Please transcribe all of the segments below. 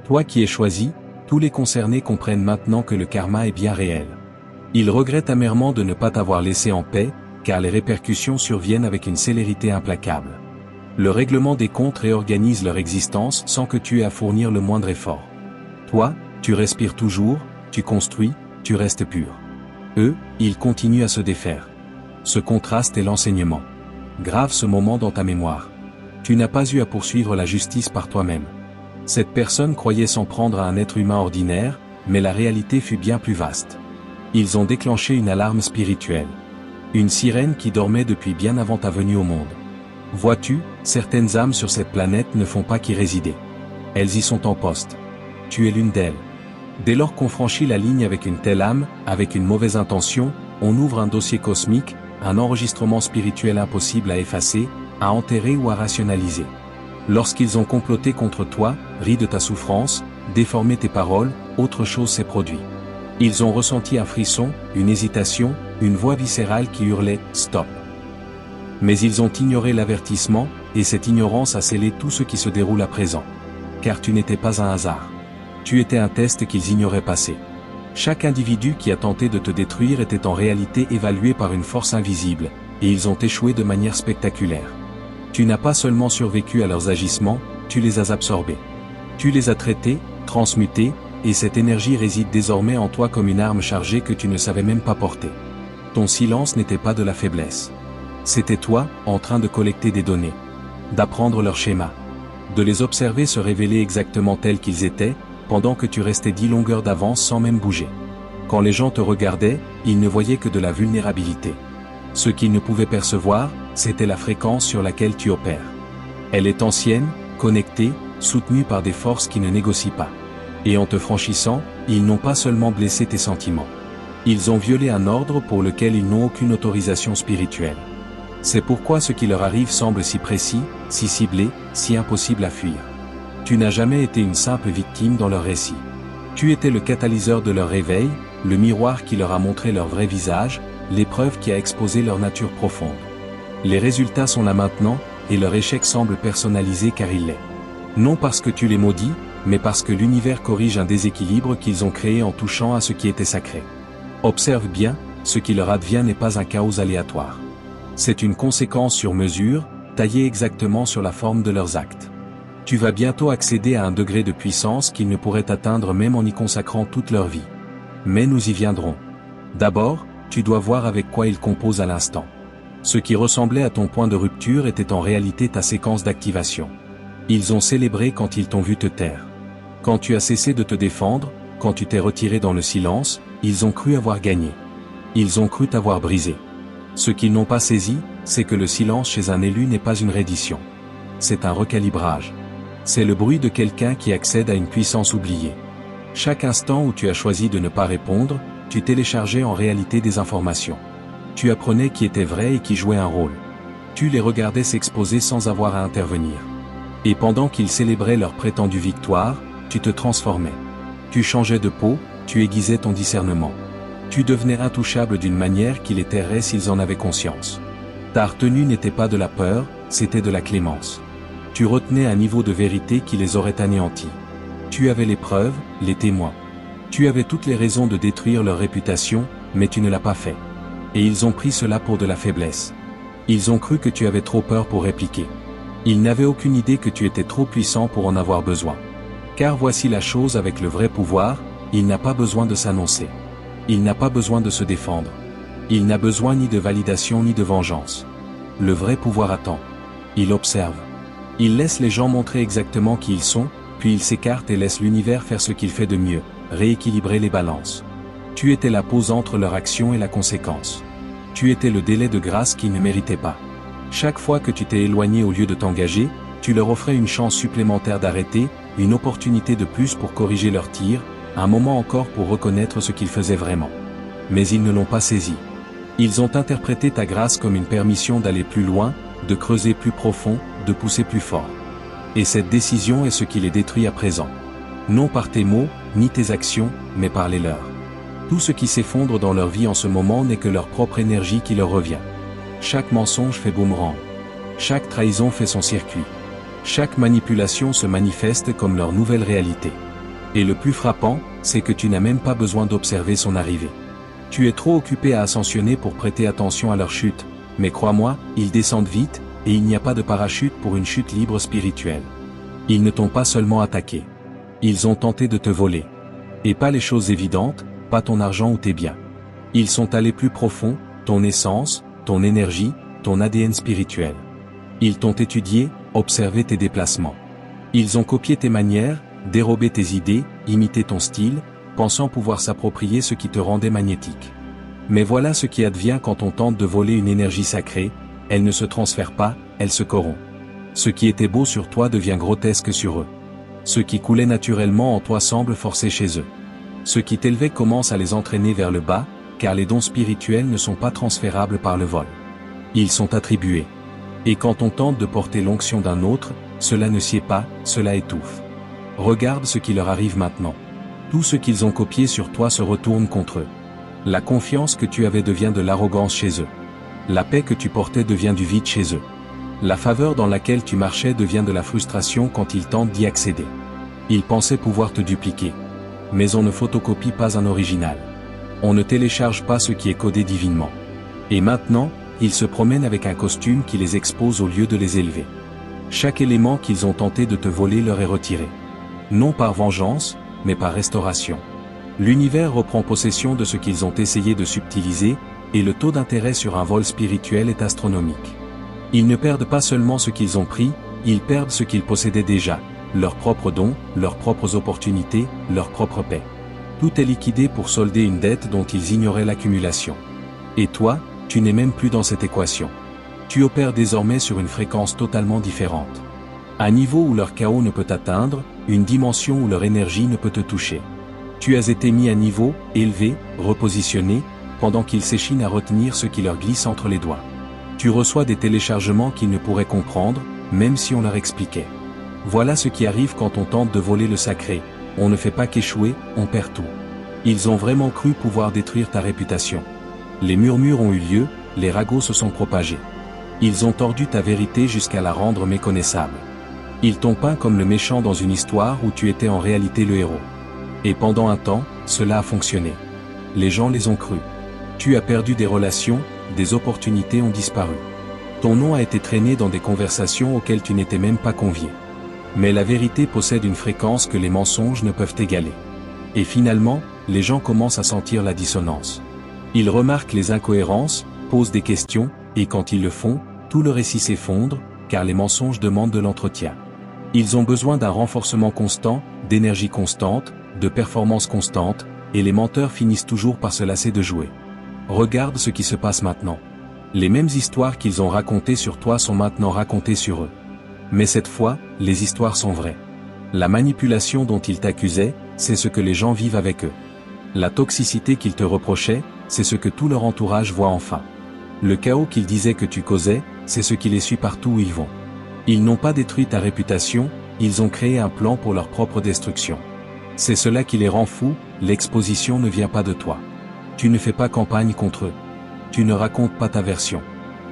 Toi qui es choisi, tous les concernés comprennent maintenant que le karma est bien réel. Ils regrettent amèrement de ne pas t'avoir laissé en paix, car les répercussions surviennent avec une célérité implacable. Le règlement des comptes réorganise leur existence sans que tu aies à fournir le moindre effort. Toi, tu respires toujours, tu construis, tu restes pur. Eux, ils continuent à se défaire. Ce contraste est l'enseignement. Grave ce moment dans ta mémoire. Tu n'as pas eu à poursuivre la justice par toi-même. Cette personne croyait s'en prendre à un être humain ordinaire, mais la réalité fut bien plus vaste. Ils ont déclenché une alarme spirituelle. Une sirène qui dormait depuis bien avant ta venue au monde. Vois-tu, certaines âmes sur cette planète ne font pas qu'y résider. Elles y sont en poste. Tu es l'une d'elles. Dès lors qu'on franchit la ligne avec une telle âme, avec une mauvaise intention, on ouvre un dossier cosmique, un enregistrement spirituel impossible à effacer, à enterrer ou à rationaliser. Lorsqu'ils ont comploté contre toi, ri de ta souffrance, déformé tes paroles, autre chose s'est produit. Ils ont ressenti un frisson, une hésitation, une voix viscérale qui hurlait « Stop ». Mais ils ont ignoré l'avertissement, et cette ignorance a scellé tout ce qui se déroule à présent. Car tu n'étais pas un hasard. Tu étais un test qu'ils ignoraient passer. Chaque individu qui a tenté de te détruire était en réalité évalué par une force invisible, et ils ont échoué de manière spectaculaire. Tu n'as pas seulement survécu à leurs agissements, tu les as absorbés. Tu les as traités, transmutés, et cette énergie réside désormais en toi comme une arme chargée que tu ne savais même pas porter. Ton silence n'était pas de la faiblesse. C'était toi, en train de collecter des données, d'apprendre leurs schémas, de les observer se révéler exactement tels qu'ils étaient, pendant que tu restais 10 longueurs d'avance sans même bouger. Quand les gens te regardaient, ils ne voyaient que de la vulnérabilité. Ce qu'ils ne pouvaient percevoir, c'était la fréquence sur laquelle tu opères. Elle est ancienne, connectée, soutenue par des forces qui ne négocient pas. Et en te franchissant, ils n'ont pas seulement blessé tes sentiments. Ils ont violé un ordre pour lequel ils n'ont aucune autorisation spirituelle. C'est pourquoi ce qui leur arrive semble si précis, si ciblé, si impossible à fuir. Tu n'as jamais été une simple victime dans leur récit. Tu étais le catalyseur de leur réveil, le miroir qui leur a montré leur vrai visage, l'épreuve qui a exposé leur nature profonde. Les résultats sont là maintenant, et leur échec semble personnalisé car il l'est. Non parce que tu les maudis, mais parce que l'univers corrige un déséquilibre qu'ils ont créé en touchant à ce qui était sacré. Observe bien, ce qui leur advient n'est pas un chaos aléatoire. C'est une conséquence sur mesure, taillée exactement sur la forme de leurs actes. Tu vas bientôt accéder à un degré de puissance qu'ils ne pourraient atteindre même en y consacrant toute leur vie. Mais nous y viendrons. D'abord, tu dois voir avec quoi ils composent à l'instant. Ce qui ressemblait à ton point de rupture était en réalité ta séquence d'activation. Ils ont célébré quand ils t'ont vu te taire. Quand tu as cessé de te défendre, quand tu t'es retiré dans le silence, ils ont cru avoir gagné. Ils ont cru t'avoir brisé. Ce qu'ils n'ont pas saisi, c'est que le silence chez un élu n'est pas une reddition. C'est un recalibrage. C'est le bruit de quelqu'un qui accède à une puissance oubliée. Chaque instant où tu as choisi de ne pas répondre, tu téléchargeais en réalité des informations. Tu apprenais qui était vrai et qui jouait un rôle. Tu les regardais s'exposer sans avoir à intervenir. Et pendant qu'ils célébraient leur prétendue victoire, tu te transformais. Tu changeais de peau, tu aiguisais ton discernement. Tu devenais intouchable d'une manière qui les tairait s'ils en avaient conscience. Ta retenue n'était pas de la peur, c'était de la clémence. Tu retenais un niveau de vérité qui les aurait anéantis. Tu avais les preuves, les témoins. Tu avais toutes les raisons de détruire leur réputation, mais tu ne l'as pas fait. Et ils ont pris cela pour de la faiblesse. Ils ont cru que tu avais trop peur pour répliquer. Ils n'avaient aucune idée que tu étais trop puissant pour en avoir besoin. Car voici la chose avec le vrai pouvoir, il n'a pas besoin de s'annoncer. Il n'a pas besoin de se défendre. Il n'a besoin ni de validation ni de vengeance. Le vrai pouvoir attend. Il observe. Il laisse les gens montrer exactement qui ils sont, puis il s'écarte et laisse l'univers faire ce qu'il fait de mieux, rééquilibrer les balances. Tu étais la pause entre leur action et la conséquence. Tu étais le délai de grâce qu'ils ne méritaient pas. Chaque fois que tu t'es éloigné au lieu de t'engager, tu leur offrais une chance supplémentaire d'arrêter, une opportunité de plus pour corriger leur tir, un moment encore pour reconnaître ce qu'ils faisaient vraiment. Mais ils ne l'ont pas saisi. Ils ont interprété ta grâce comme une permission d'aller plus loin, de creuser plus profond, de pousser plus fort. Et cette décision est ce qui les détruit à présent. Non par tes mots, ni tes actions, mais par les leurs. Tout ce qui s'effondre dans leur vie en ce moment n'est que leur propre énergie qui leur revient. Chaque mensonge fait boomerang. Chaque trahison fait son circuit. Chaque manipulation se manifeste comme leur nouvelle réalité. Et le plus frappant, c'est que tu n'as même pas besoin d'observer son arrivée. Tu es trop occupé à ascensionner pour prêter attention à leur chute, mais crois-moi, ils descendent vite, et il n'y a pas de parachute pour une chute libre spirituelle. Ils ne t'ont pas seulement attaqué. Ils ont tenté de te voler. Et pas les choses évidentes, pas ton argent ou tes biens. Ils sont allés plus profond, ton essence, ton énergie, ton ADN spirituel. Ils t'ont étudié, observé tes déplacements. Ils ont copié tes manières, dérobé tes idées, imité ton style, pensant pouvoir s'approprier ce qui te rendait magnétique. Mais voilà ce qui advient quand on tente de voler une énergie sacrée, elle ne se transfère pas, elle se corrompt. Ce qui était beau sur toi devient grotesque sur eux. Ce qui coulait naturellement en toi semble forcé chez eux. Ce qui t'élevait commence à les entraîner vers le bas, car les dons spirituels ne sont pas transférables par le vol. Ils sont attribués. Et quand on tente de porter l'onction d'un autre, cela ne sied pas, cela étouffe. Regarde ce qui leur arrive maintenant. Tout ce qu'ils ont copié sur toi se retourne contre eux. La confiance que tu avais devient de l'arrogance chez eux. La paix que tu portais devient du vide chez eux. La faveur dans laquelle tu marchais devient de la frustration quand ils tentent d'y accéder. Ils pensaient pouvoir te dupliquer. Mais on ne photocopie pas un original. On ne télécharge pas ce qui est codé divinement. Et maintenant, ils se promènent avec un costume qui les expose au lieu de les élever. Chaque élément qu'ils ont tenté de te voler leur est retiré. Non par vengeance, mais par restauration. L'univers reprend possession de ce qu'ils ont essayé de subtiliser, et le taux d'intérêt sur un vol spirituel est astronomique. Ils ne perdent pas seulement ce qu'ils ont pris, ils perdent ce qu'ils possédaient déjà, leurs propres dons, leurs propres opportunités, leur propre paix. Tout est liquidé pour solder une dette dont ils ignoraient l'accumulation. Et toi, tu n'es même plus dans cette équation. Tu opères désormais sur une fréquence totalement différente. Un niveau où leur chaos ne peut atteindre, une dimension où leur énergie ne peut te toucher. Tu as été mis à niveau, élevé, repositionné, pendant qu'ils s'échinent à retenir ce qui leur glisse entre les doigts. Tu reçois des téléchargements qu'ils ne pourraient comprendre, même si on leur expliquait. Voilà ce qui arrive quand on tente de voler le sacré, on ne fait pas qu'échouer, on perd tout. Ils ont vraiment cru pouvoir détruire ta réputation. Les murmures ont eu lieu, les ragots se sont propagés. Ils ont tordu ta vérité jusqu'à la rendre méconnaissable. Ils t'ont peint comme le méchant dans une histoire où tu étais en réalité le héros. Et pendant un temps, cela a fonctionné. Les gens les ont crus. Tu as perdu des relations, des opportunités ont disparu. Ton nom a été traîné dans des conversations auxquelles tu n'étais même pas convié. Mais la vérité possède une fréquence que les mensonges ne peuvent égaler. Et finalement, les gens commencent à sentir la dissonance. Ils remarquent les incohérences, posent des questions, et quand ils le font, tout le récit s'effondre, car les mensonges demandent de l'entretien. Ils ont besoin d'un renforcement constant, d'énergie constante, de performance constante, et les menteurs finissent toujours par se lasser de jouer. Regarde ce qui se passe maintenant. Les mêmes histoires qu'ils ont racontées sur toi sont maintenant racontées sur eux. Mais cette fois, les histoires sont vraies. La manipulation dont ils t'accusaient, c'est ce que les gens vivent avec eux. La toxicité qu'ils te reprochaient, c'est ce que tout leur entourage voit enfin. Le chaos qu'ils disaient que tu causais, c'est ce qui les suit partout où ils vont. Ils n'ont pas détruit ta réputation, ils ont créé un plan pour leur propre destruction. C'est cela qui les rend fous, l'exposition ne vient pas de toi. Tu ne fais pas campagne contre eux. Tu ne racontes pas ta version.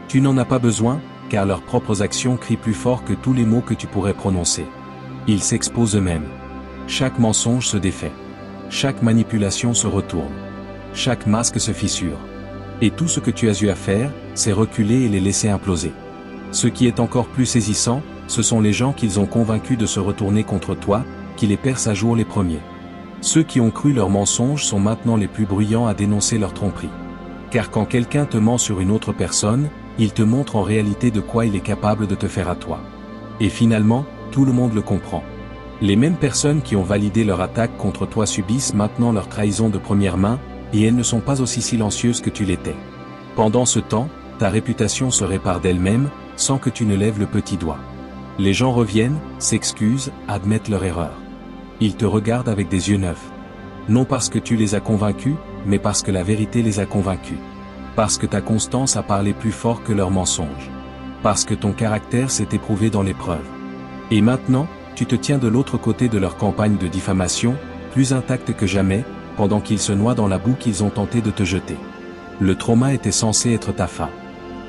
Tu n'en as pas besoin, car leurs propres actions crient plus fort que tous les mots que tu pourrais prononcer. Ils s'exposent eux-mêmes. Chaque mensonge se défait. Chaque manipulation se retourne. Chaque masque se fissure. Et tout ce que tu as eu à faire, c'est reculer et les laisser imploser. Ce qui est encore plus saisissant, ce sont les gens qu'ils ont convaincus de se retourner contre toi, qui les percent à jour les premiers. Ceux qui ont cru leurs mensonges sont maintenant les plus bruyants à dénoncer leur tromperie. Car quand quelqu'un te ment sur une autre personne, il te montre en réalité de quoi il est capable de te faire à toi. Et finalement, tout le monde le comprend. Les mêmes personnes qui ont validé leur attaque contre toi subissent maintenant leur trahison de première main, et elles ne sont pas aussi silencieuses que tu l'étais. Pendant ce temps, ta réputation se répare d'elle-même, sans que tu ne lèves le petit doigt. Les gens reviennent, s'excusent, admettent leur erreur. Ils te regardent avec des yeux neufs. Non parce que tu les as convaincus, mais parce que la vérité les a convaincus. Parce que ta constance a parlé plus fort que leurs mensonges. Parce que ton caractère s'est éprouvé dans l'épreuve. Et maintenant, tu te tiens de l'autre côté de leur campagne de diffamation, plus intacte que jamais, pendant qu'ils se noient dans la boue qu'ils ont tenté de te jeter. Le trauma était censé être ta fin.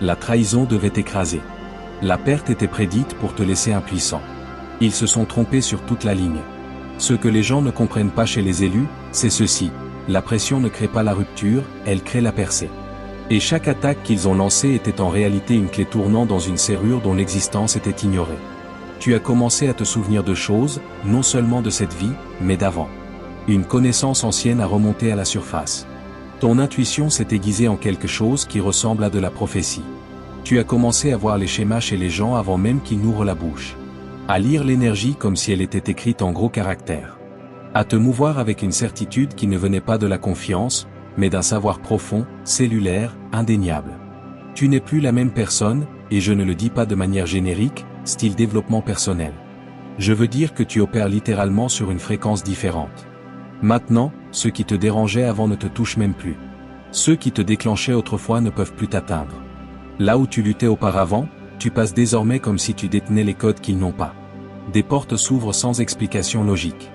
La trahison devait t'écraser. La perte était prédite pour te laisser impuissant. Ils se sont trompés sur toute la ligne. Ce que les gens ne comprennent pas chez les élus, c'est ceci. La pression ne crée pas la rupture, elle crée la percée. Et chaque attaque qu'ils ont lancée était en réalité une clé tournant dans une serrure dont l'existence était ignorée. Tu as commencé à te souvenir de choses, non seulement de cette vie, mais d'avant. Une connaissance ancienne a remonté à la surface. Ton intuition s'est aiguisée en quelque chose qui ressemble à de la prophétie. Tu as commencé à voir les schémas chez les gens avant même qu'ils n'ouvrent la bouche. À lire l'énergie comme si elle était écrite en gros caractères. À te mouvoir avec une certitude qui ne venait pas de la confiance, mais d'un savoir profond, cellulaire, indéniable. Tu n'es plus la même personne, et je ne le dis pas de manière générique, style développement personnel. Je veux dire que tu opères littéralement sur une fréquence différente. Maintenant, ce qui te dérangeait avant ne te touche même plus. Ceux qui te déclenchaient autrefois ne peuvent plus t'atteindre. Là où tu luttais auparavant, tu passes désormais comme si tu détenais les codes qu'ils n'ont pas. Des portes s'ouvrent sans explication logique.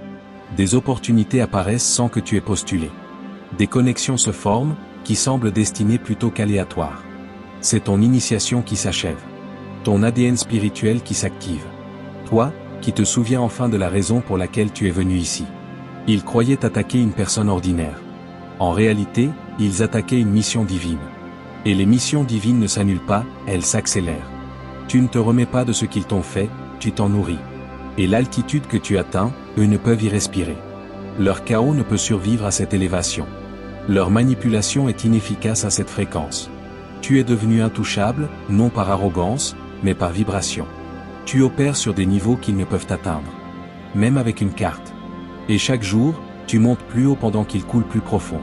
Des opportunités apparaissent sans que tu aies postulé. Des connexions se forment, qui semblent destinées plutôt qu'aléatoires. C'est ton initiation qui s'achève. Ton ADN spirituel qui s'active. Toi, qui te souviens enfin de la raison pour laquelle tu es venu ici. Ils croyaient attaquer une personne ordinaire. En réalité, ils attaquaient une mission divine. Et les missions divines ne s'annulent pas, elles s'accélèrent. Tu ne te remets pas de ce qu'ils t'ont fait, tu t'en nourris. Et l'altitude que tu atteins, eux ne peuvent y respirer. Leur chaos ne peut survivre à cette élévation. Leur manipulation est inefficace à cette fréquence. Tu es devenu intouchable, non par arrogance, mais par vibration. Tu opères sur des niveaux qu'ils ne peuvent atteindre. Même avec une carte. Et chaque jour, tu montes plus haut pendant qu'ils coulent plus profond.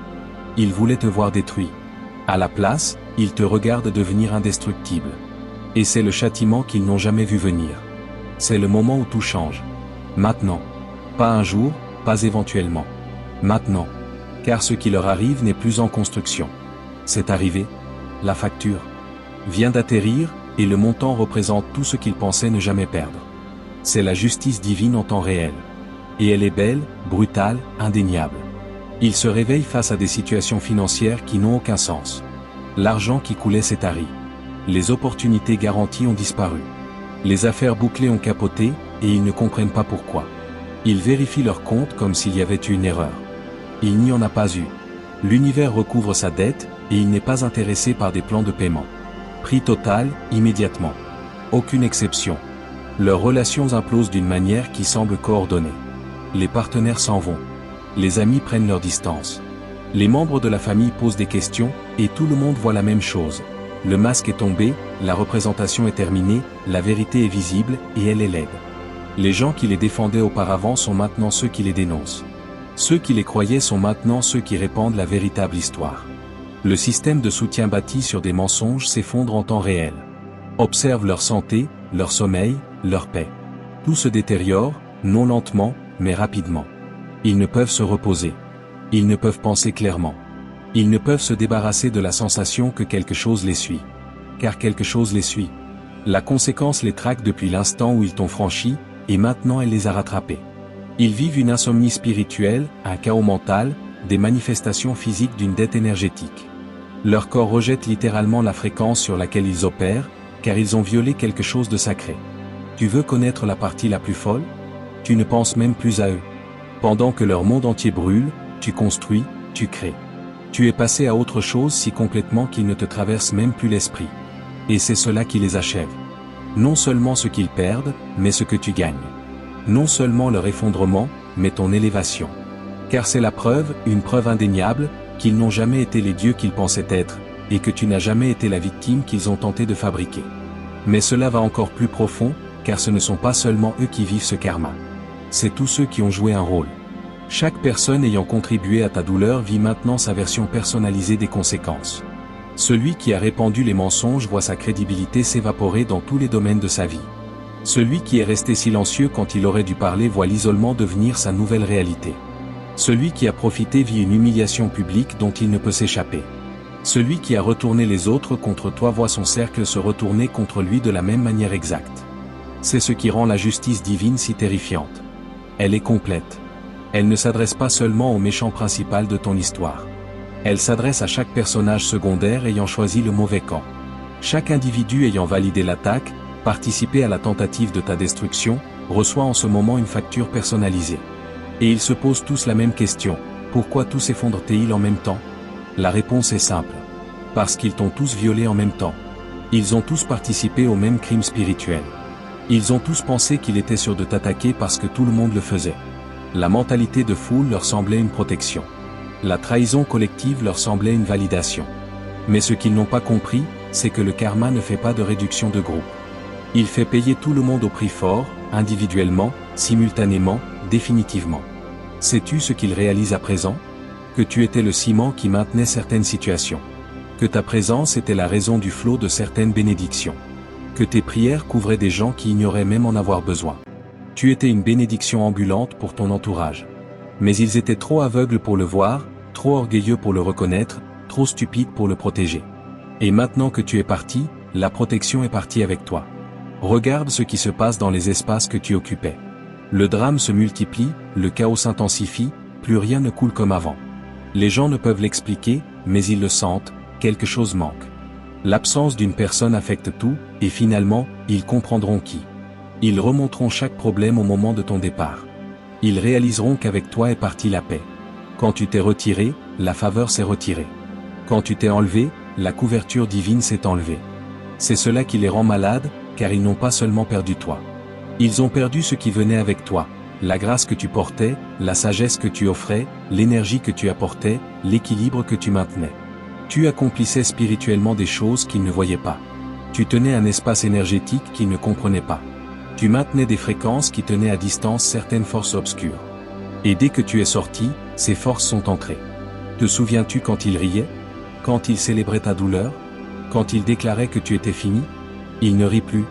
Ils voulaient te voir détruit. À la place, ils te regardent devenir indestructible. Et c'est le châtiment qu'ils n'ont jamais vu venir. C'est le moment où tout change. Maintenant. Pas un jour, pas éventuellement. Maintenant. Car ce qui leur arrive n'est plus en construction. C'est arrivé. La facture vient d'atterrir, et le montant représente tout ce qu'ils pensaient ne jamais perdre. C'est la justice divine en temps réel. Et elle est belle, brutale, indéniable. Ils se réveillent face à des situations financières qui n'ont aucun sens. L'argent qui coulait s'est tari. Les opportunités garanties ont disparu. Les affaires bouclées ont capoté, et ils ne comprennent pas pourquoi. Ils vérifient leur compte comme s'il y avait eu une erreur. Il n'y en a pas eu. L'univers recouvre sa dette, et il n'est pas intéressé par des plans de paiement. Prix total, immédiatement. Aucune exception. Leurs relations implosent d'une manière qui semble coordonnée. Les partenaires s'en vont. Les amis prennent leur distance. Les membres de la famille posent des questions, et tout le monde voit la même chose. Le masque est tombé, la représentation est terminée, la vérité est visible, et elle est laide. Les gens qui les défendaient auparavant sont maintenant ceux qui les dénoncent. Ceux qui les croyaient sont maintenant ceux qui répandent la véritable histoire. Le système de soutien bâti sur des mensonges s'effondre en temps réel. Observe leur santé, leur sommeil, leur paix. Tout se détériore, non lentement, mais rapidement. Ils ne peuvent se reposer. Ils ne peuvent penser clairement. Ils ne peuvent se débarrasser de la sensation que quelque chose les suit. Car quelque chose les suit. La conséquence les traque depuis l'instant où ils t'ont franchi, et maintenant elle les a rattrapés. Ils vivent une insomnie spirituelle, un chaos mental, des manifestations physiques d'une dette énergétique. Leur corps rejette littéralement la fréquence sur laquelle ils opèrent, car ils ont violé quelque chose de sacré. Tu veux connaître la partie la plus folle? Tu ne penses même plus à eux. Pendant que leur monde entier brûle, tu construis, tu crées. Tu es passé à autre chose si complètement qu'ils ne te traversent même plus l'esprit. Et c'est cela qui les achève. Non seulement ce qu'ils perdent, mais ce que tu gagnes. Non seulement leur effondrement, mais ton élévation. Car c'est la preuve, une preuve indéniable, qu'ils n'ont jamais été les dieux qu'ils pensaient être, et que tu n'as jamais été la victime qu'ils ont tenté de fabriquer. Mais cela va encore plus profond, car ce ne sont pas seulement eux qui vivent ce karma. C'est tous ceux qui ont joué un rôle. Chaque personne ayant contribué à ta douleur vit maintenant sa version personnalisée des conséquences. Celui qui a répandu les mensonges voit sa crédibilité s'évaporer dans tous les domaines de sa vie. Celui qui est resté silencieux quand il aurait dû parler voit l'isolement devenir sa nouvelle réalité. Celui qui a profité vit une humiliation publique dont il ne peut s'échapper. Celui qui a retourné les autres contre toi voit son cercle se retourner contre lui de la même manière exacte. C'est ce qui rend la justice divine si terrifiante. Elle est complète. Elle ne s'adresse pas seulement au méchant principal de ton histoire. Elle s'adresse à chaque personnage secondaire ayant choisi le mauvais camp. Chaque individu ayant validé l'attaque, participé à la tentative de ta destruction, reçoit en ce moment une facture personnalisée. Et ils se posent tous la même question, pourquoi tout s'effondre-t-il en même temps? La réponse est simple. Parce qu'ils t'ont tous violé en même temps. Ils ont tous participé au même crime spirituel. Ils ont tous pensé qu'il était sûr de t'attaquer parce que tout le monde le faisait. La mentalité de foule leur semblait une protection. La trahison collective leur semblait une validation. Mais ce qu'ils n'ont pas compris, c'est que le karma ne fait pas de réduction de groupe. Il fait payer tout le monde au prix fort, individuellement, simultanément, définitivement. Sais-tu ce qu'il réalise à présent? Que tu étais le ciment qui maintenait certaines situations. Que ta présence était la raison du flot de certaines bénédictions. Que tes prières couvraient des gens qui ignoraient même en avoir besoin. Tu étais une bénédiction ambulante pour ton entourage. Mais ils étaient trop aveugles pour le voir, trop orgueilleux pour le reconnaître, trop stupides pour le protéger. Et maintenant que tu es parti, la protection est partie avec toi. Regarde ce qui se passe dans les espaces que tu occupais. Le drame se multiplie, le chaos s'intensifie, plus rien ne coule comme avant. Les gens ne peuvent l'expliquer, mais ils le sentent, quelque chose manque. L'absence d'une personne affecte tout, et finalement, ils comprendront qui. Ils remonteront chaque problème au moment de ton départ. Ils réaliseront qu'avec toi est partie la paix. Quand tu t'es retiré, la faveur s'est retirée. Quand tu t'es enlevé, la couverture divine s'est enlevée. C'est cela qui les rend malades, car ils n'ont pas seulement perdu toi. Ils ont perdu ce qui venait avec toi, la grâce que tu portais, la sagesse que tu offrais, l'énergie que tu apportais, l'équilibre que tu maintenais. Tu accomplissais spirituellement des choses qu'ils ne voyaient pas. Tu tenais un espace énergétique qu'ils ne comprenaient pas. Tu maintenais des fréquences qui tenaient à distance certaines forces obscures. Et dès que tu es sorti, ces forces sont entrées. Te souviens-tu quand ils riaient? Quand ils célébraient ta douleur? Quand ils déclaraient que tu étais fini? Ils ne rient plus.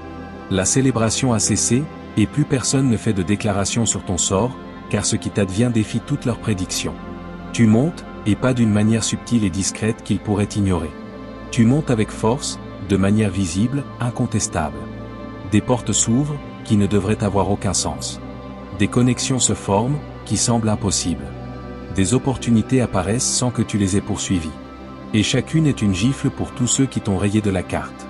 La célébration a cessé, et plus personne ne fait de déclaration sur ton sort, car ce qui t'advient défie toutes leurs prédictions. Tu montes, et pas d'une manière subtile et discrète qu'ils pourraient ignorer. Tu montes avec force, de manière visible, incontestable. Des portes s'ouvrent, qui ne devraient avoir aucun sens. Des connexions se forment, qui semblent impossibles. Des opportunités apparaissent sans que tu les aies poursuivies. Et chacune est une gifle pour tous ceux qui t'ont rayé de la carte.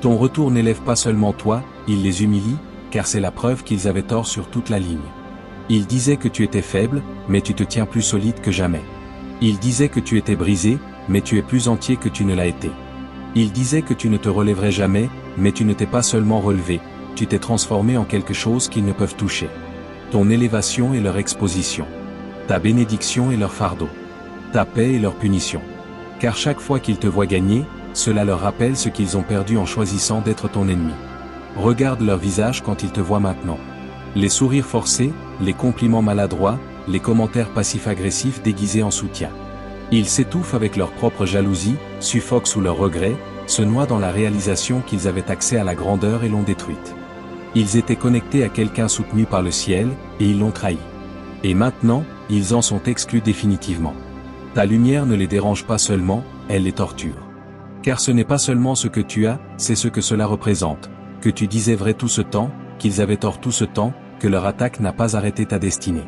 Ton retour n'élève pas seulement toi, il les humilie, car c'est la preuve qu'ils avaient tort sur toute la ligne. Ils disaient que tu étais faible, mais tu te tiens plus solide que jamais. Ils disaient que tu étais brisé, mais tu es plus entier que tu ne l'as été. Ils disaient que tu ne te relèverais jamais, mais tu ne t'es pas seulement relevé, tu t'es transformé en quelque chose qu'ils ne peuvent toucher. Ton élévation est leur exposition. Ta bénédiction est leur fardeau. Ta paix est leur punition. Car chaque fois qu'ils te voient gagner, cela leur rappelle ce qu'ils ont perdu en choisissant d'être ton ennemi. Regarde leur visage quand ils te voient maintenant. Les sourires forcés, les compliments maladroits, les commentaires passifs-agressifs déguisés en soutien. Ils s'étouffent avec leur propre jalousie, suffoquent sous leurs regrets, se noient dans la réalisation qu'ils avaient accès à la grandeur et l'ont détruite. Ils étaient connectés à quelqu'un soutenu par le ciel, et ils l'ont trahi. Et maintenant, ils en sont exclus définitivement. Ta lumière ne les dérange pas seulement, elle les torture. Car ce n'est pas seulement ce que tu as, c'est ce que cela représente. Que tu disais vrai tout ce temps, qu'ils avaient tort tout ce temps, que leur attaque n'a pas arrêté ta destinée.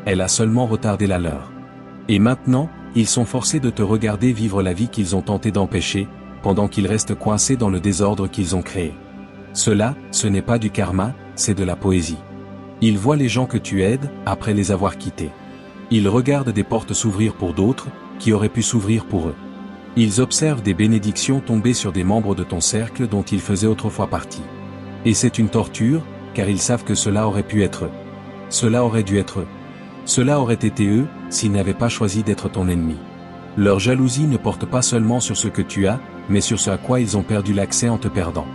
Elle a seulement retardé la leur. Et maintenant, ils sont forcés de te regarder vivre la vie qu'ils ont tenté d'empêcher, pendant qu'ils restent coincés dans le désordre qu'ils ont créé. Cela, ce n'est pas du karma, c'est de la poésie. Ils voient les gens que tu aides, après les avoir quittés. Ils regardent des portes s'ouvrir pour d'autres, qui auraient pu s'ouvrir pour eux. Ils observent des bénédictions tomber sur des membres de ton cercle dont ils faisaient autrefois partie. Et c'est une torture, car ils savent que cela aurait pu être eux. Cela aurait dû être eux. Cela aurait été eux, s'ils n'avaient pas choisi d'être ton ennemi. Leur jalousie ne porte pas seulement sur ce que tu as, mais sur ce à quoi ils ont perdu l'accès en te perdant.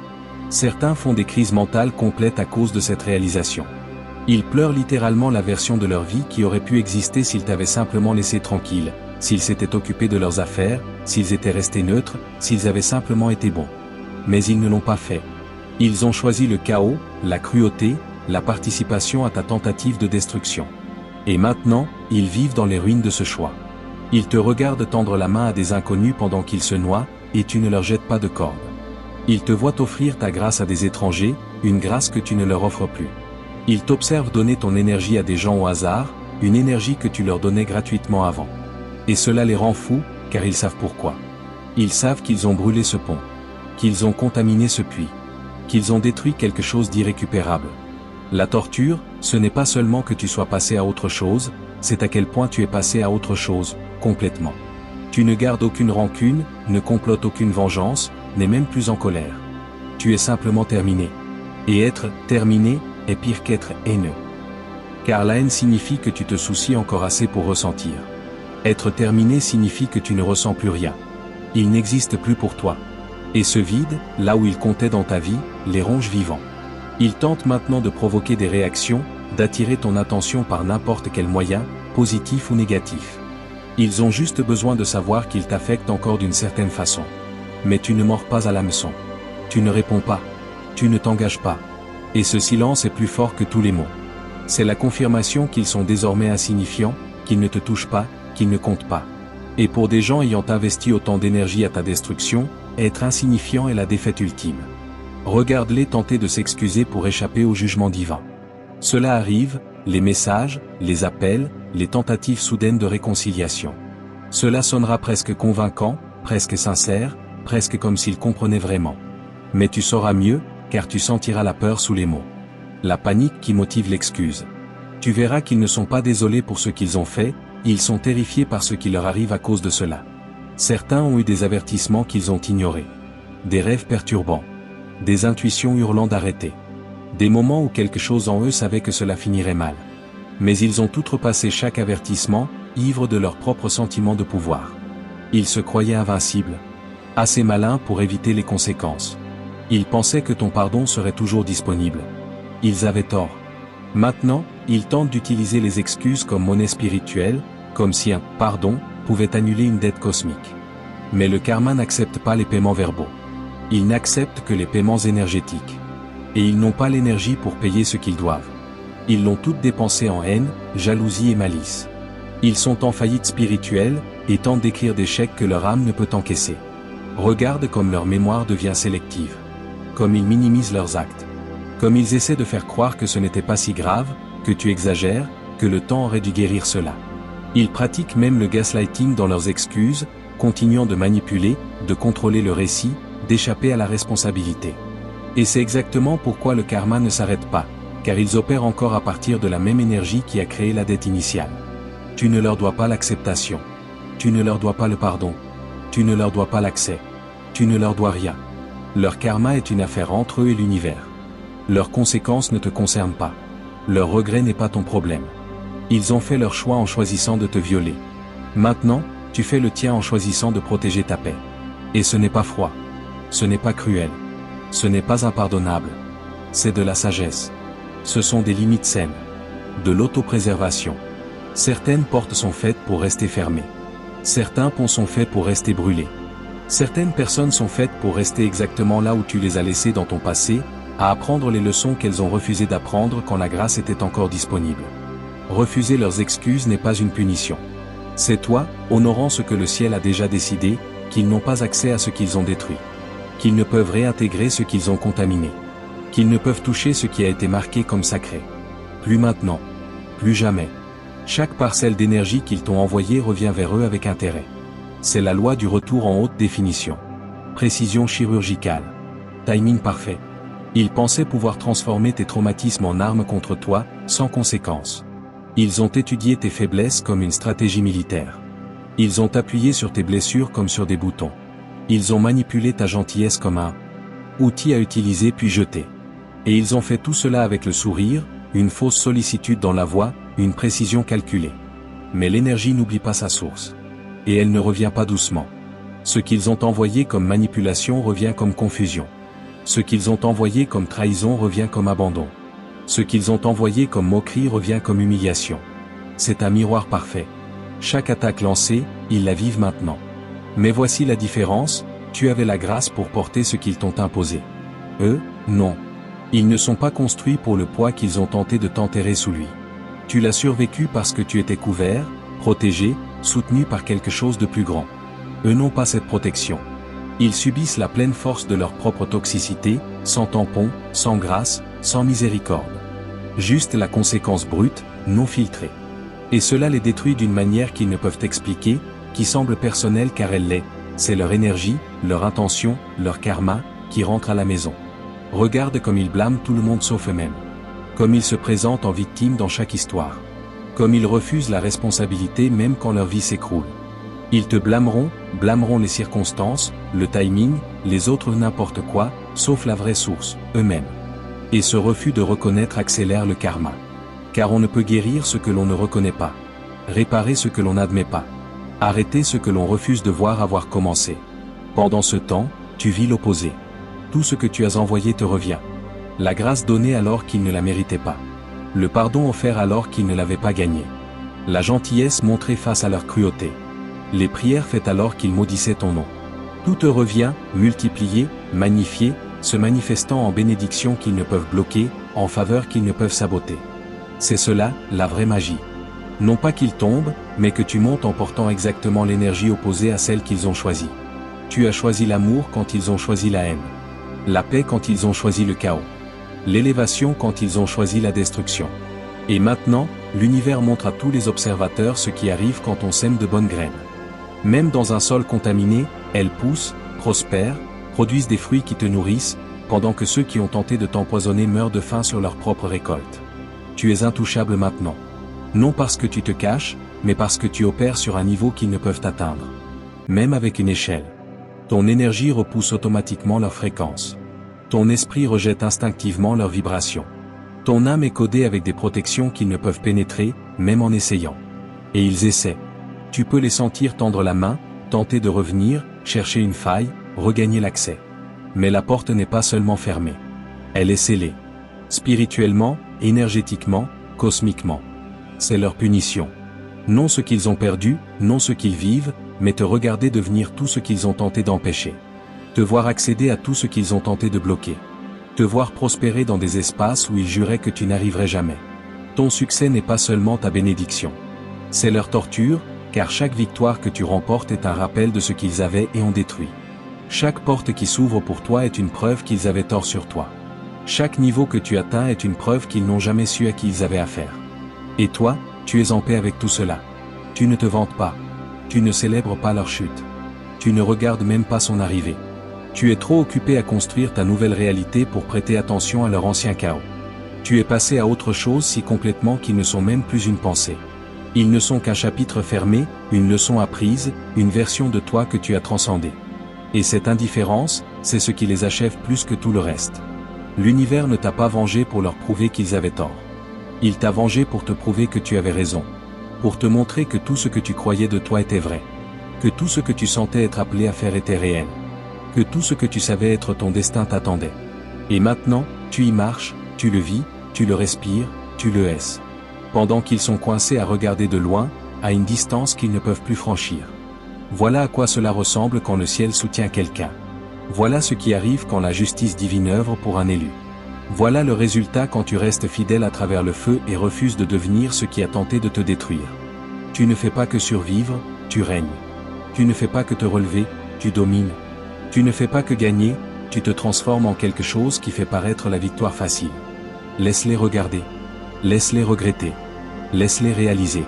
Certains font des crises mentales complètes à cause de cette réalisation. Ils pleurent littéralement la version de leur vie qui aurait pu exister s'ils t'avaient simplement laissé tranquille, s'ils s'étaient occupés de leurs affaires, s'ils étaient restés neutres, s'ils avaient simplement été bons. Mais ils ne l'ont pas fait. Ils ont choisi le chaos, la cruauté, la participation à ta tentative de destruction. Et maintenant, ils vivent dans les ruines de ce choix. Ils te regardent tendre la main à des inconnus pendant qu'ils se noient, et tu ne leur jettes pas de corde. Ils te voient offrir ta grâce à des étrangers, une grâce que tu ne leur offres plus. Ils t'observent donner ton énergie à des gens au hasard, une énergie que tu leur donnais gratuitement avant. Et cela les rend fous, car ils savent pourquoi. Ils savent qu'ils ont brûlé ce pont, qu'ils ont contaminé ce puits, qu'ils ont détruit quelque chose d'irrécupérable. La torture, Ce n'est pas seulement que tu sois passé à autre chose, c'est à quel point tu es passé à autre chose, complètement. Tu ne gardes aucune rancune, ne complotes aucune vengeance, n'es même plus en colère. Tu es simplement terminé. Et être terminé est pire qu'être haineux. Car la haine signifie que tu te soucies encore assez pour ressentir. Être terminé signifie que tu ne ressens plus rien. Il n'existe plus pour toi. Et ce vide, là où il comptait dans ta vie, les ronge vivants. Il tente maintenant de provoquer des réactions, d'attirer ton attention par n'importe quel moyen, positif ou négatif. Ils ont juste besoin de savoir qu'ils t'affectent encore d'une certaine façon. Mais tu ne mords pas à l'hameçon. Tu ne réponds pas. Tu ne t'engages pas. Et ce silence est plus fort que tous les mots. C'est la confirmation qu'ils sont désormais insignifiants, qu'ils ne te touchent pas, qu'ils ne comptent pas. Et pour des gens ayant investi autant d'énergie à ta destruction, être insignifiant est la défaite ultime. Regarde-les tenter de s'excuser pour échapper au jugement divin. Cela arrive, les messages, les appels, les tentatives soudaines de réconciliation. Cela sonnera presque convaincant, presque sincère, presque comme s'ils comprenaient vraiment. Mais tu sauras mieux, car tu sentiras la peur sous les mots. La panique qui motive l'excuse. Tu verras qu'ils ne sont pas désolés pour ce qu'ils ont fait, ils sont terrifiés par ce qui leur arrive à cause de cela. Certains ont eu des avertissements qu'ils ont ignorés. Des rêves perturbants. Des intuitions hurlant d'arrêter. Des moments où quelque chose en eux savait que cela finirait mal. Mais ils ont outrepassé chaque avertissement, ivres de leur propre sentiment de pouvoir. Ils se croyaient invincibles. Assez malins pour éviter les conséquences. Ils pensaient que ton pardon serait toujours disponible. Ils avaient tort. Maintenant, ils tentent d'utiliser les excuses comme monnaie spirituelle, comme si un « pardon » pouvait annuler une dette cosmique. Mais le karma n'accepte pas les paiements verbaux. Il n'accepte que les paiements énergétiques. Et ils n'ont pas l'énergie pour payer ce qu'ils doivent. Ils l'ont toute dépensée en haine, jalousie et malice. Ils sont en faillite spirituelle, et tentent d'écrire des chèques que leur âme ne peut encaisser. Regarde comme leur mémoire devient sélective. Comme ils minimisent leurs actes. Comme ils essaient de faire croire que ce n'était pas si grave, que tu exagères, que le temps aurait dû guérir cela. Ils pratiquent même le gaslighting dans leurs excuses, continuant de manipuler, de contrôler le récit, d'échapper à la responsabilité. Et c'est exactement pourquoi le karma ne s'arrête pas, car ils opèrent encore à partir de la même énergie qui a créé la dette initiale. Tu ne leur dois pas l'acceptation. Tu ne leur dois pas le pardon. Tu ne leur dois pas l'accès. Tu ne leur dois rien. Leur karma est une affaire entre eux et l'univers. Leurs conséquences ne te concernent pas. Leur regret n'est pas ton problème. Ils ont fait leur choix en choisissant de te violer. Maintenant, tu fais le tien en choisissant de protéger ta paix. Et ce n'est pas froid. Ce n'est pas cruel. Ce n'est pas impardonnable. C'est de la sagesse. Ce sont des limites saines. De l'autopréservation. Certaines portes sont faites pour rester fermées. Certains ponts sont faits pour rester brûlés. Certaines personnes sont faites pour rester exactement là où tu les as laissées dans ton passé, à apprendre les leçons qu'elles ont refusé d'apprendre quand la grâce était encore disponible. Refuser leurs excuses n'est pas une punition. C'est toi, honorant ce que le ciel a déjà décidé, qu'ils n'ont pas accès à ce qu'ils ont détruit. Qu'ils ne peuvent réintégrer ce qu'ils ont contaminé. Qu'ils ne peuvent toucher ce qui a été marqué comme sacré. Plus maintenant. Plus jamais. Chaque parcelle d'énergie qu'ils t'ont envoyée revient vers eux avec intérêt. C'est la loi du retour en haute définition. Précision chirurgicale. Timing parfait. Ils pensaient pouvoir transformer tes traumatismes en armes contre toi, sans conséquence. Ils ont étudié tes faiblesses comme une stratégie militaire. Ils ont appuyé sur tes blessures comme sur des boutons. Ils ont manipulé ta gentillesse comme un outil à utiliser puis jeter. Et ils ont fait tout cela avec le sourire, une fausse sollicitude dans la voix, une précision calculée. Mais l'énergie n'oublie pas sa source. Et elle ne revient pas doucement. Ce qu'ils ont envoyé comme manipulation revient comme confusion. Ce qu'ils ont envoyé comme trahison revient comme abandon. Ce qu'ils ont envoyé comme moquerie revient comme humiliation. C'est un miroir parfait. Chaque attaque lancée, ils la vivent maintenant. Mais voici la différence, tu avais la grâce pour porter ce qu'ils t'ont imposé. Eux, non. Ils ne sont pas construits pour le poids qu'ils ont tenté de t'enterrer sous lui. Tu l'as survécu parce que tu étais couvert, protégé, soutenu par quelque chose de plus grand. Eux n'ont pas cette protection. Ils subissent la pleine force de leur propre toxicité, sans tampon, sans grâce, sans miséricorde. Juste la conséquence brute, non filtrée. Et cela les détruit d'une manière qu'ils ne peuvent expliquer, qui semble personnelle car elle l'est. C'est leur énergie, leur intention, leur karma, qui rentre à la maison. Regarde comme ils blâment tout le monde sauf eux-mêmes. Comme ils se présentent en victime dans chaque histoire. Comme ils refusent la responsabilité même quand leur vie s'écroule. Ils te blâmeront les circonstances, le timing, les autres n'importe quoi, sauf la vraie source, eux-mêmes. Et ce refus de reconnaître accélère le karma. Car on ne peut guérir ce que l'on ne reconnaît pas. Réparer ce que l'on n'admet pas. Arrêter ce que l'on refuse de voir avoir commencé. Pendant ce temps, tu vis l'opposé. Tout ce que tu as envoyé te revient. La grâce donnée alors qu'il ne la méritait pas. Le pardon offert alors qu'il ne l'avait pas gagné. La gentillesse montrée face à leur cruauté. Les prières faites alors qu'ils maudissaient ton nom. Tout te revient, multiplié, magnifié, se manifestant en bénédiction qu'ils ne peuvent bloquer, en faveur qu'ils ne peuvent saboter. C'est cela, la vraie magie. Non pas qu'ils tombent, mais que tu montes en portant exactement l'énergie opposée à celle qu'ils ont choisie. Tu as choisi l'amour quand ils ont choisi la haine. La paix quand ils ont choisi le chaos. L'élévation quand ils ont choisi la destruction. Et maintenant, l'univers montre à tous les observateurs ce qui arrive quand on sème de bonnes graines. Même dans un sol contaminé, elles poussent, prospèrent, produisent des fruits qui te nourrissent, pendant que ceux qui ont tenté de t'empoisonner meurent de faim sur leur propre récolte. Tu es intouchable maintenant. Non parce que tu te caches, mais parce que tu opères sur un niveau qu'ils ne peuvent atteindre. Même avec une échelle. Ton énergie repousse automatiquement leur fréquence. Ton esprit rejette instinctivement leur vibration. Ton âme est codée avec des protections qu'ils ne peuvent pénétrer, même en essayant. Et ils essaient. Tu peux les sentir tendre la main, tenter de revenir, chercher une faille, regagner l'accès. Mais la porte n'est pas seulement fermée. Elle est scellée. Spirituellement, énergétiquement, cosmiquement. C'est leur punition. Non ce qu'ils ont perdu, non ce qu'ils vivent, mais te regarder devenir tout ce qu'ils ont tenté d'empêcher. Te voir accéder à tout ce qu'ils ont tenté de bloquer. Te voir prospérer dans des espaces où ils juraient que tu n'arriverais jamais. Ton succès n'est pas seulement ta bénédiction. C'est leur torture, car chaque victoire que tu remportes est un rappel de ce qu'ils avaient et ont détruit. Chaque porte qui s'ouvre pour toi est une preuve qu'ils avaient tort sur toi. Chaque niveau que tu atteins est une preuve qu'ils n'ont jamais su à qui ils avaient affaire. Et toi, tu es en paix avec tout cela. Tu ne te vantes pas. Tu ne célèbres pas leur chute. Tu ne regardes même pas son arrivée. Tu es trop occupé à construire ta nouvelle réalité pour prêter attention à leur ancien chaos. Tu es passé à autre chose si complètement qu'ils ne sont même plus une pensée. Ils ne sont qu'un chapitre fermé, une leçon apprise, une version de toi que tu as transcendée. Et cette indifférence, c'est ce qui les achève plus que tout le reste. L'univers ne t'a pas vengé pour leur prouver qu'ils avaient tort. Il t'a vengé pour te prouver que tu avais raison. Pour te montrer que tout ce que tu croyais de toi était vrai. Que tout ce que tu sentais être appelé à faire était réel. Que tout ce que tu savais être ton destin t'attendait. Et maintenant, tu y marches, tu le vis, tu le respires, tu le hais. Pendant qu'ils sont coincés à regarder de loin, à une distance qu'ils ne peuvent plus franchir. Voilà à quoi cela ressemble quand le ciel soutient quelqu'un. Voilà ce qui arrive quand la justice divine œuvre pour un élu. Voilà le résultat quand tu restes fidèle à travers le feu et refuses de devenir ce qui a tenté de te détruire. Tu ne fais pas que survivre, tu règnes. Tu ne fais pas que te relever, tu domines. Tu ne fais pas que gagner, tu te transformes en quelque chose qui fait paraître la victoire facile. Laisse-les regarder. Laisse-les regretter. Laisse-les réaliser.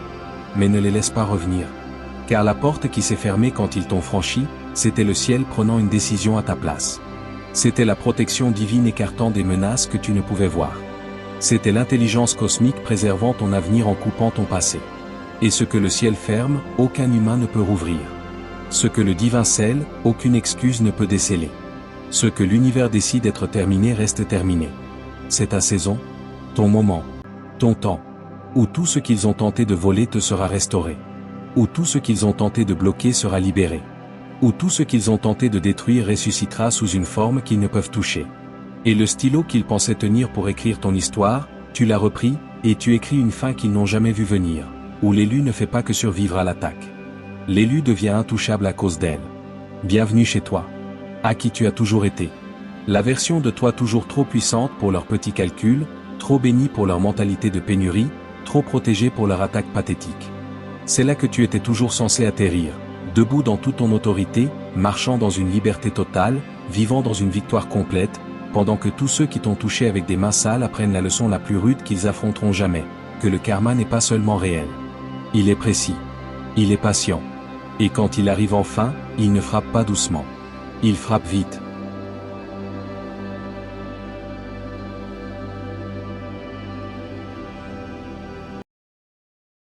Mais ne les laisse pas revenir. Car la porte qui s'est fermée quand ils t'ont franchi, c'était le ciel prenant une décision à ta place. C'était la protection divine écartant des menaces que tu ne pouvais voir. C'était l'intelligence cosmique préservant ton avenir en coupant ton passé. Et ce que le ciel ferme, aucun humain ne peut rouvrir. Ce que le divin scelle, aucune excuse ne peut déceler. Ce que l'univers décide d'être terminé reste terminé. C'est ta saison, ton moment, ton temps, où tout ce qu'ils ont tenté de voler te sera restauré. Où tout ce qu'ils ont tenté de bloquer sera libéré. Où tout ce qu'ils ont tenté de détruire ressuscitera sous une forme qu'ils ne peuvent toucher. Et le stylo qu'ils pensaient tenir pour écrire ton histoire, tu l'as repris, et tu écris une fin qu'ils n'ont jamais vue venir, où l'élu ne fait pas que survivre à l'attaque. L'élu devient intouchable à cause d'elle. Bienvenue chez toi. À qui tu as toujours été. La version de toi toujours trop puissante pour leurs petits calculs, trop bénie pour leur mentalité de pénurie, trop protégée pour leur attaque pathétique. C'est là que tu étais toujours censé atterrir, debout dans toute ton autorité, marchant dans une liberté totale, vivant dans une victoire complète, pendant que tous ceux qui t'ont touché avec des mains sales apprennent la leçon la plus rude qu'ils affronteront jamais, que le karma n'est pas seulement réel. Il est précis. Il est patient. Et quand il arrive enfin, il ne frappe pas doucement. Il frappe vite.